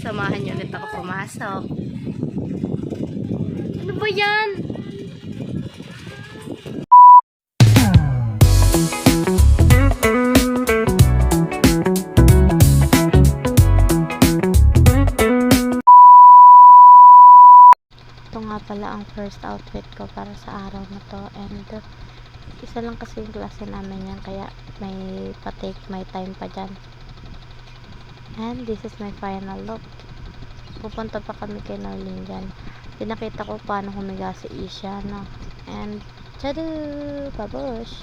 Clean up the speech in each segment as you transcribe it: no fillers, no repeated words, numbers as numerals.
samahan niyo ulit ako pumasok. Ano ba yan? Ito nga pala ang first outfit ko para sa araw na to, and isa lang kasi yung klase namin yan, kaya may pa-take my time pa dyan. And this is my final look. Pupunta pa kami kay Norlene dyan. Pinakita ko paano humiga si Isha, no? And tadu! Babush!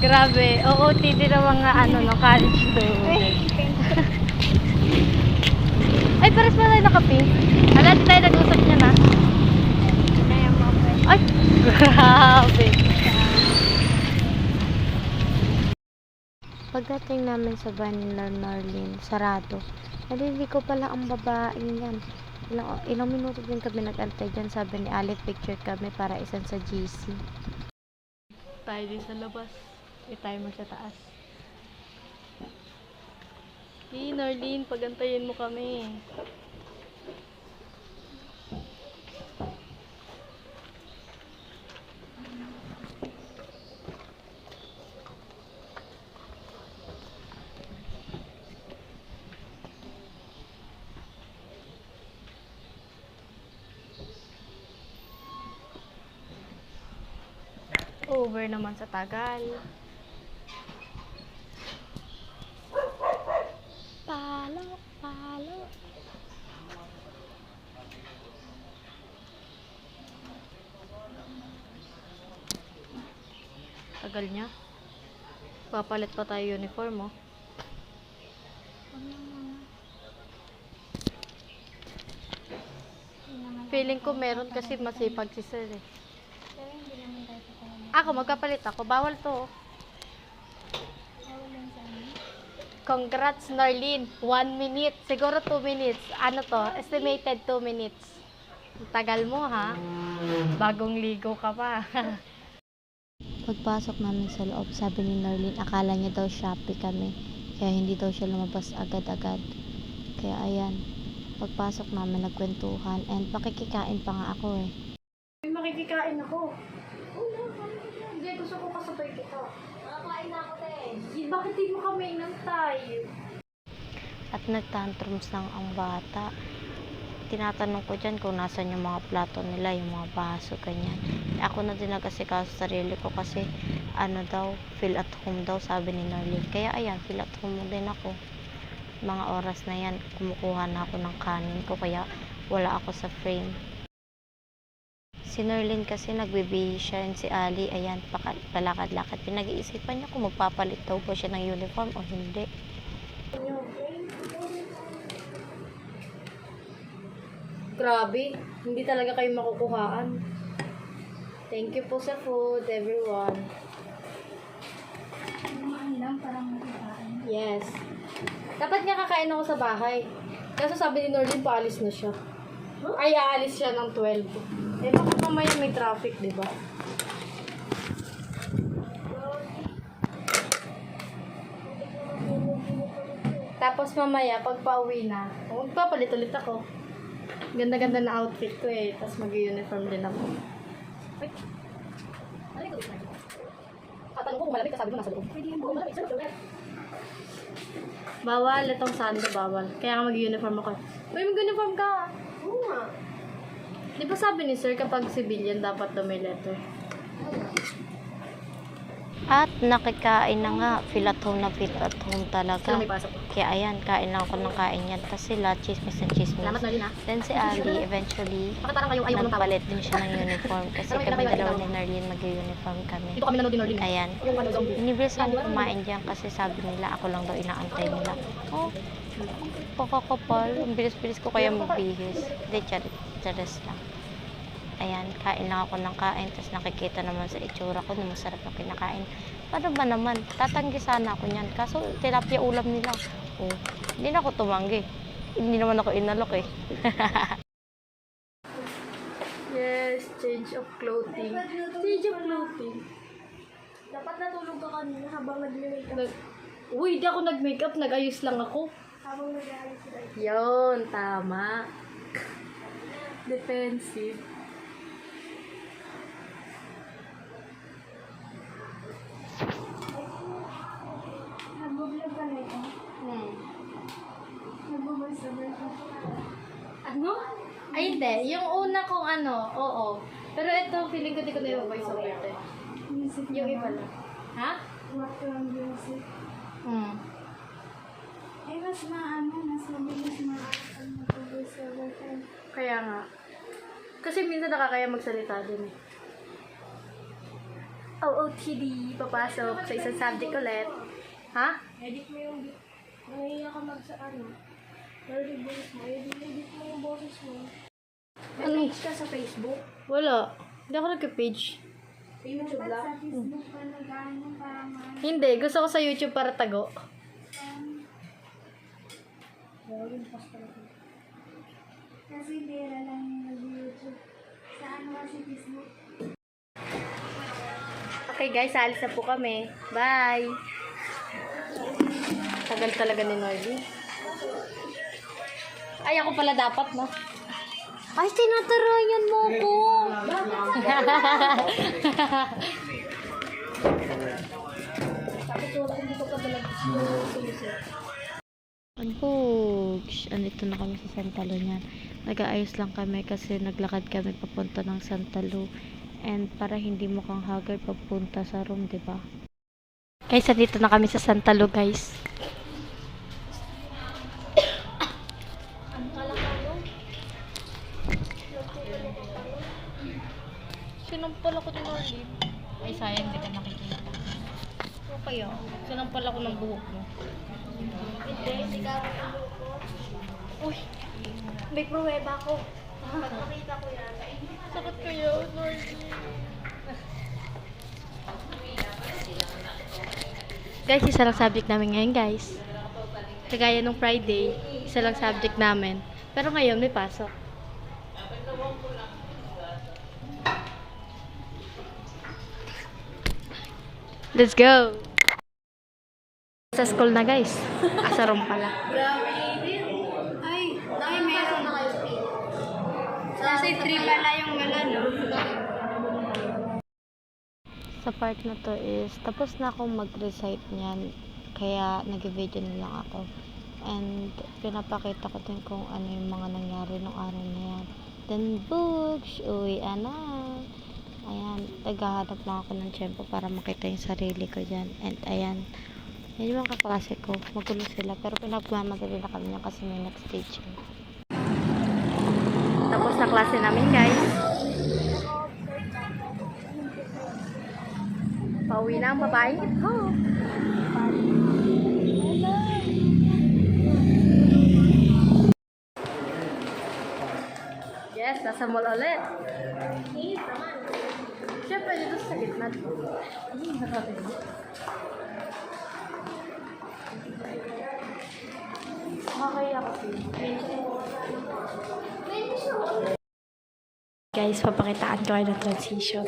Grabe, OOTD na mga college students. Ay, pares pala tayo naka-pink. Hala, di tayo nag-usap niya na. Ay, grabe. Pagdating namin sa bahay ni Norlene, sarado. Naliligo pala ang babaeng yan. Ilang minuto din kami nag-antay dyan. Sabi ni Ali, picture kami para isan sa GC. Tayo din sa labas. I-timer sa taas. Hey, Norlene, pagantayin mo kami. Over naman sa tagal. Palo, palo. Tagal niya. Papalit pa tayo uniform, oh. Feeling ko meron kasi masipag si sir, eh. Ako, magpapalit ako. Bawal to, oh. Congrats, Norlene. 1 minute. Siguro 2 minutes. Ano to? Estimated 2 minutes. Tagal mo, ha? Bagong ligo ka pa. Pagpasok namin sa loob, sabi ni Norlene, akala niya daw Shopee kami. Kaya hindi daw siya lumabas agad-agad. Kaya ayan. Pagpasok namin, nagkwentuhan. And pakikikain pa nga ako, eh. Makikikain ako. Hindi, gusto ko kasabay kita. Nakakain na ako, te. Bakit di mo kami inantay? At nagtantrums lang ang bata. Tinatanong ko dyan kung nasan yung mga plato nila, yung mga baso, ganyan. Ako na din nag-asikaso sa sarili ko kasi feel at home daw, sabi ni Norlene. Kaya ayan, feel at home din ako. Mga oras na yan, kumukuha na ako ng kanin ko, kaya wala ako sa frame. Si Norlene kasi nagbibihis siya, and si Ali, ayan, palakad-lakad. Pinag-iisipan niya kung magpapalit daw po siya ng uniform o hindi. Grabe, hindi talaga kayo makukuhaan. Thank you po sa food, everyone. Yes. Dapat nga kakain ako sa bahay. Kaso sabi ni Norlene, paalis na siya. Ay, aalis siya ng 12. Eh, bakit mamaya may traffic, di ba? Tapos mamaya, pag pauwi na, magpapalit ulit ako. Ganda-ganda na outfit ko, eh. Tapos mag-uniform din ako. Wait. Ano yung gusto na? Katanong ko kung malamig, kasabi mo nasa loob. Pwede yung buong malamig sa loob. Bawal, itong sando bawal. Kaya nga mag-uniform ako. Uy, mag-uniform ka! Oo nga. Di ba sabi ni sir, kapag civilian, dapat daw may letter? At nakikain na nga, feel at home na feel at home talaga. Sino may pasok? Kaya ayan, kain lang ako ng kain yan. Tapos sila, chismis and chismis. Salamat na rin, ha? Then si Ali, eventually, Bakit parang kayo ayaw ng tao? nagpalit din siya ng uniform. Kasi kami dalawa ni Norlene mag-uniform kami. Dito kami nanood ni Norlene. Ayan. Yung ano, zombie. Inibilisan ko kumain dyan kasi sabi nila ako lang daw inaantay nila. Oh, pakakapal. Ang bilis-bilis ko kaya magbihis. Hindi, charis lang. Ayan, kain lang ako ng kain. Tapos nakikita naman sa itsura ko na masarap na kinakain. Paano ba naman? Tatanggi sana ako niyan. Kaso tilapia ulam nila. Oh, hindi na ako tumanggi. Hindi naman ako inalok, eh. Yes, change of clothing. Change of clothing. Dapat natulog ka kanina habang nag-makeup. Uy, di ako nag-makeup. Nag-ayos lang ako. Habang nag-aalis sila. Yun, tama. Defensive. Nag-vlog ka na ito. Nag-voice over ka. Ano? Ay, hindi. Yung una kong ano, oo. Pero ito, feeling ko di ko na yung voice over ito. Music Yung naman. iba lang. Ha? What lang music. Eh, mas mabilis mag-voice over ka. Kaya nga. Kasi minsan nakakaya magsalita din eh. OOTD, papasok sa isang subject ulit. Ha? Edit mo yung nahiya ka early voice mo. Edit mo yung boses mo. May Ano? page ka sa Facebook. Wala. Hindi ako nagka-page. YouTube lang. Sa Facebook ka nag-ano para maano. Hindi. Gusto ko sa YouTube para tago. Kasi bira lang yung nag-YouTube. Sa ano kasi Facebook. Okay guys, alis na po kami. Bye! Tagal talaga ni Norby. Ay, ako pala dapat, no? Ay, tinatarayan mo ko! Tapos wala, hindi ko pa talaga sinusit. Bugs! Andito na kami sa Santa Lu niyan. Nag-aayos lang kami kasi naglakad kami papunta ng Santa Lu. And para hindi mukhang haggard papunta sa room, di ba? Guys, andito na kami sa Santa Lu, guys. Sinampal ako ni Norly. Ay, sayang, di ka nakikita. Ano kaya? Sinampal ako ng buhok mo. Hindi ka Uy! may pruweba ko. Pag nakita ko yan. Sakit kaya, Norly. Guys, isa lang subject namin ngayon, guys. Kagaya nung Friday, isa lang subject namin. Pero ngayon, may pasok. Let's go! Sa school na, guys. Sa room pala. Grabe din. Ay, meron na kayo pin. Kasi 3 pala yung no? Sa part na to is, tapos na akong mag-recite niyan. Kaya, nag-video na lang ako. And, pinapakita ko din kung ano yung mga nangyari nung araw na yan. Then, books, uwi na. Ayan, naghahanap lang ako ng tiyempo para makita yung sarili ko dyan. And, ayan, yan yung mga kaklase ko. Magulo sila. Pero pinagmamadali na kami niya kasi may next stage. Tapos na klase namin, guys. Pauwi na ang babaeng ito. Yes, nasa mall ulit. Siyempre, dito sa gitna. Makakaya kasi. Guys, papakitaan ko kayo ng transition.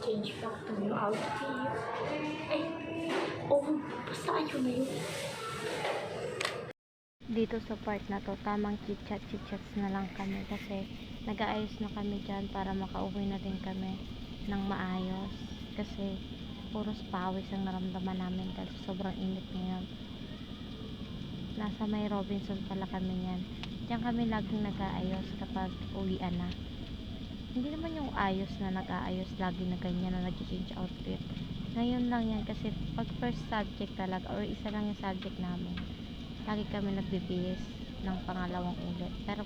Change back to new outfit. Ay, oh, basta ayaw na yun. Dito sa part na to, tamang chit-chat na lang kami kasi nag-aayos na kami dyan para makauwi na din kami ng maayos kasi puros pawis ang naramdaman namin dahil sobrang init ngayon. Nasa may Robinson pala kami yan. Diyan kami laging nag-aayos kapag uwian na. Hindi naman yung ayos na nag-aayos lagi na ganyan na nag-change outfit. Ngayon lang yan kasi pag first subject talaga or isa lang yung subject namin, lagi kami nagbibihis ng pangalawang ulit. Pero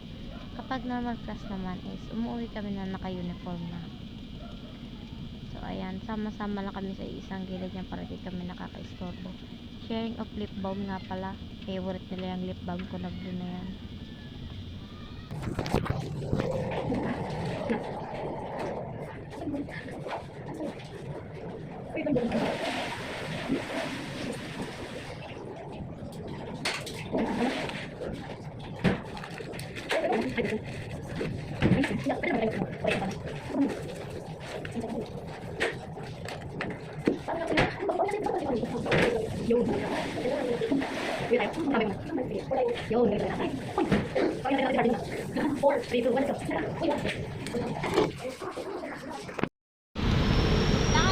kapag normal class naman is umuwi kami na naka-uniform na. So ayan, sama-sama lang kami sa isang gilid niyan para di kami nakaka-istorbo. Sharing of lip balm nga pala. Favorite nila yung lip balm ko na blue na yan.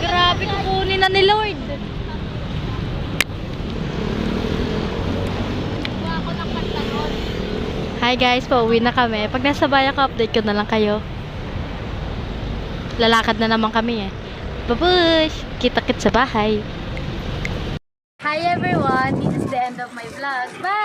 Grabe, kukunin na ni Lord. Hi guys, pauwi na kami. Pag nasa bayan ka, update ko na lang kayo. Lalakad na naman kami eh. Babush! Kita-kit sa bahay. Hi everyone! This is the end of my vlog. Bye!